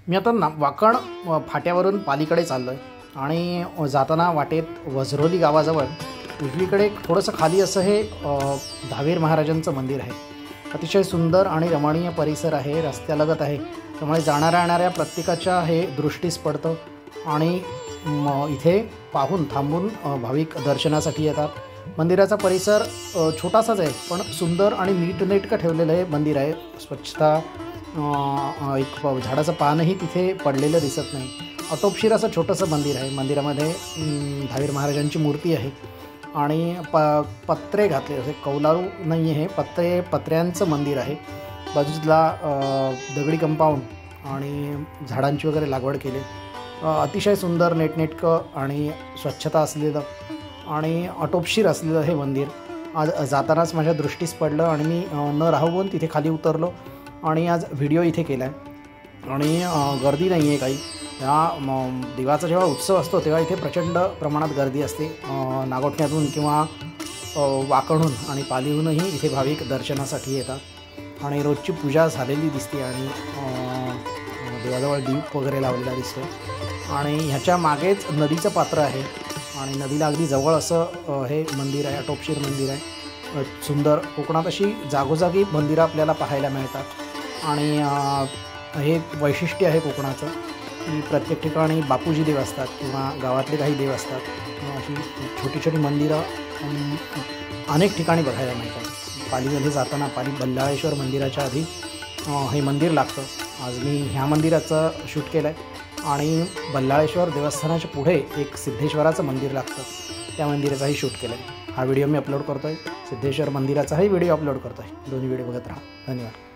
मी आता वाकण फाट्यावरून पालीकडे चाललो आहे आणि जाताना वाटेत वझरोली गावाजवळ उजवीकडे थोडंसं खाली असं हे दहावीर महाराजांचं मंदिर आहे। अतिशय सुंदर आणि रमणीय परिसर आहे, रस्त्यालगत आहे, त्यामुळे जाणाऱ्या येणाऱ्या प्रत्येकाच्या हे दृष्टीस पडतं आणि इथे पाहून थांबून भाविक दर्शनासाठी येतात। मंदिराचा परिसर छोटासाच आहे पण सुंदर आणि नीटनेटकं ठेवलेलं हे मंदिर आहे। स्वच्छता, एक झाडाचं पानही तिथे पडलेलं दिसत नाही। आटोपशीर असं छोटंसं मंदिर आहे। मंदिरामध्ये दहावीर महाराजांची मूर्ती आहे आणि पत्रे घातले, असे कौलारू नाही आहे, पत्र्यांचं मंदिर आहे। बाजूला दगडी कंपाऊंड आणि झाडांची वगैरे लागवड केली। अतिशय सुंदर, नेटनेटकं आणि स्वच्छता असलेलं आणि आटोपशीर असलेलं हे मंदिर आज जातानाच माझ्या दृष्टीस पडलं आणि मी न राहून तिथे खाली उतरलो आणि आज व्हिडिओ इथे केला आहे। आणि गर्दी नाही आहे काही। या देवाचा जेव्हा उत्सव असतो तेव्हा इथे प्रचंड प्रमाणात गर्दी असते। नागोठण्यातून किंवा वाकणहून आणि पालीहूनही इथे भाविक दर्शनासाठी येतात आणि रोजची पूजा झालेली दिसते आणि देवाजवळ दीप वगैरे लावलेला दिसतो आणि ह्याच्या मागेच नदीचं पात्र आहे आणि नदीला अगदी जवळ असं हे मंदिर आहे। आटोपशीर मंदिर आहे, सुंदर। कोकणात अशी जागोजागी मंदिरं आपल्याला पाहायला मिळतात आणि हे वैशिष्ट्य आहे कोकणाचं की प्रत्येक ठिकाणी बापूजी देव असतात किंवा गावातले काही देव असतात किंवा अशी छोटी छोटी मंदिरं अनेक ठिकाणी बघायला मिळतात। पालीमध्ये जाताना पाली बल्लाळेश्वर मंदिराच्या आधी हे मंदिर लागतं। आज मी ह्या मंदिराचं शूट केलं आहे आणि बल्लाळेश्वर देवस्थानाच्या पुढे एक सिद्धेश्वराचं मंदिर लागतं, त्या मंदिराचाही शूट केलं आहे। हा व्हिडिओ मी अपलोड करतो आहे, सिद्धेश्वर मंदिराचाही व्हिडिओ अपलोड करतो आहे। दोन्ही व्हिडिओ बघत राहा। धन्यवाद।